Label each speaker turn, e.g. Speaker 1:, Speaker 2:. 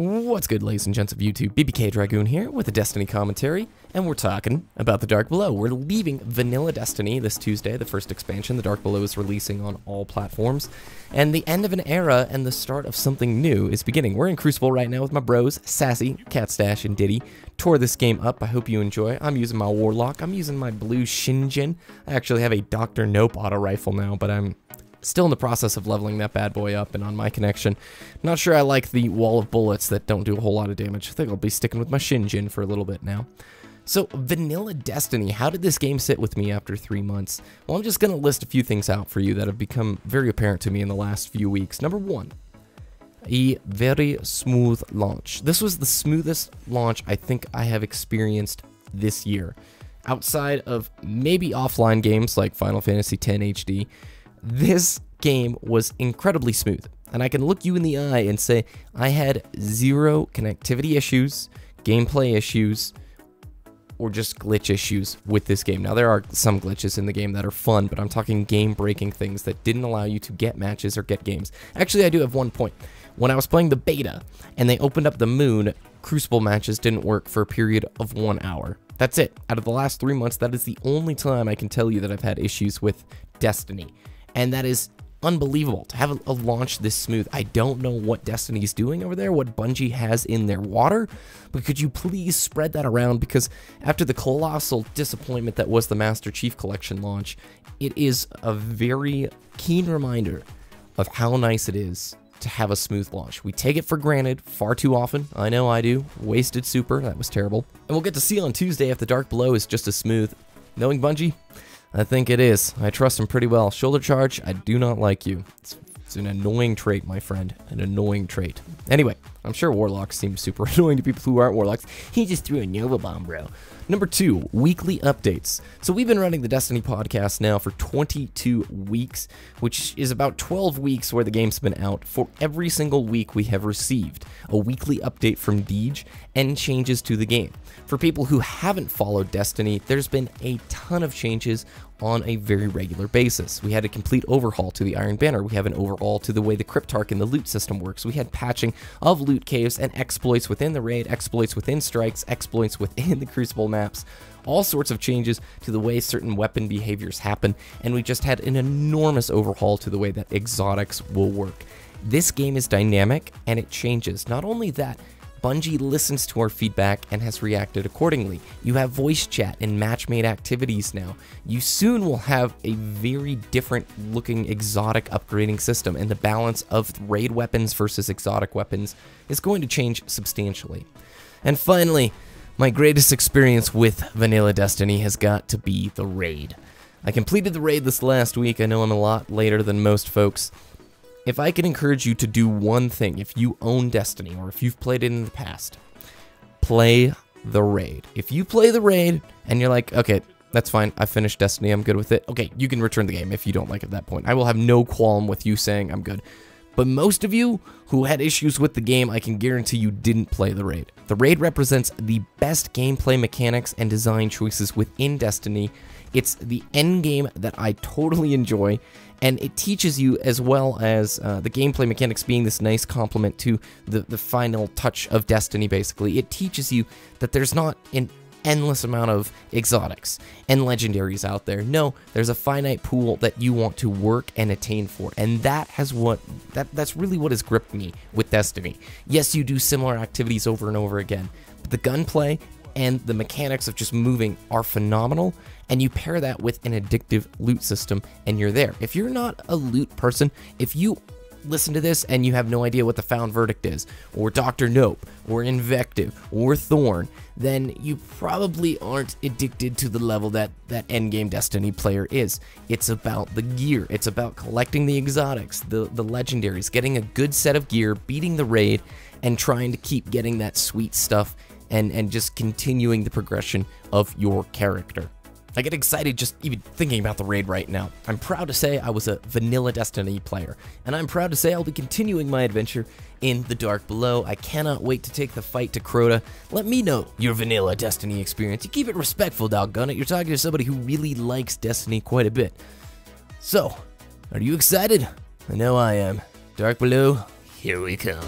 Speaker 1: What's good, ladies and gents of YouTube? BBK Dragoon here with a Destiny commentary, and we're talking about the Dark Below. We're leaving Vanilla Destiny this Tuesday. The first expansion, the Dark Below, is releasing on all platforms, and the end of an era and the start of something new is beginning. We're in Crucible right now with my bros, Sassy, Catstash, and Diddy. Tore this game up. I hope you enjoy. I'm using my Warlock. I'm using my blue Shinjin. I actually have a Dr. Nope auto rifle now, but I'm still in the process of leveling that bad boy up, and on my connection, not sure I like the wall of bullets that don't do a whole lot of damage. I think I'll be sticking with my Shinjin for a little bit now. So, Vanilla Destiny, how did this game sit with me after 3 months? Well, I'm just going to list a few things out for you that have become very apparent to me in the last few weeks. Number one, a very smooth launch. This was the smoothest launch I think I have experienced this year. Outside of maybe offline games like Final Fantasy X HD, this game was incredibly smooth, and I can look you in the eye and say I had zero connectivity issues, gameplay issues, or just glitch issues with this game. Now, there are some glitches in the game that are fun, but I'm talking game-breaking things that didn't allow you to get matches or get games. Actually, I do have one point. When I was playing the beta, and they opened up the moon, Crucible matches didn't work for a period of 1 hour. That's it. Out of the last 3 months, that is the only time I can tell you that I've had issues with Destiny. And that is unbelievable to have a launch this smooth. I don't know what Destiny's doing over there, what Bungie has in their water, but could you please spread that around? Because after the colossal disappointment that was the Master Chief Collection launch, it is a very keen reminder of how nice it is to have a smooth launch. We take it for granted far too often. I know I do. Wasted super. That was terrible. And we'll get to see on Tuesday if the Dark Below is just as smooth. Knowing Bungie, I think it is. I trust him pretty well. Shoulder charge, I do not like you. It's an annoying trait, my friend. An annoying trait. Anyway, I'm sure Warlocks seem super annoying to people who aren't Warlocks. He just threw a Nova Bomb, bro. Number two, weekly updates. So we've been running the Destiny podcast now for 22 weeks, which is about 12 weeks where the game's been out. For every single week, we have received a weekly update from Deej and changes to the game. For people who haven't followed Destiny, there's been a ton of changes on a very regular basis. We had a complete overhaul to the Iron Banner. We have an overhaul to the way the Cryptarch and the loot system works. We had patching of loot caves and exploits within the raid, exploits within strikes, exploits within the Crucible maps, all sorts of changes to the way certain weapon behaviors happen, and we just had an enormous overhaul to the way that exotics will work. This game is dynamic, and it changes. Not only that, Bungie listens to our feedback and has reacted accordingly. You have voice chat and match-made activities now. You soon will have a very different looking exotic upgrading system, and the balance of raid weapons versus exotic weapons is going to change substantially. And finally, my greatest experience with Vanilla Destiny has got to be the raid. I completed the raid this last week. I know I'm a lot later than most folks. If I can encourage you to do one thing, if you own Destiny or if you've played it in the past, play the raid. If you play the raid and you're like, okay, that's fine, I finished Destiny, I'm good with it, okay, you can return the game if you don't like it at that point. I will have no qualm with you saying I'm good. But most of you who had issues with the game, I can guarantee you didn't play the raid. The raid represents the best gameplay mechanics and design choices within Destiny. It's the end game that I totally enjoy, and it teaches you, as well as the gameplay mechanics being this nice complement to the final touch of Destiny, basically. It teaches you that there's not an endless amount of exotics and legendaries out there. No, there's a finite pool that you want to work and attain for, and that's really what has gripped me with Destiny. Yes, you do similar activities over and over again, but the gunplay and the mechanics of just moving are phenomenal, and you pair that with an addictive loot system, and you're there. If you're not a loot person, if you listen to this and you have no idea what the Found Verdict is, or Dr. Nope, or Invective, or Thorn, then you probably aren't addicted to the level that endgame Destiny player is. It's about the gear, it's about collecting the exotics, the legendaries, getting a good set of gear, beating the raid, and trying to keep getting that sweet stuff, and just continuing the progression of your character. I get excited just even thinking about the raid right now. I'm proud to say I was a Vanilla Destiny player, and I'm proud to say I'll be continuing my adventure in the Dark Below. I cannot wait to take the fight to Crota. Let me know your Vanilla Destiny experience. You keep it respectful, doggone it. You're talking to somebody who really likes Destiny quite a bit. So, are you excited? I know I am. Dark Below, here we come.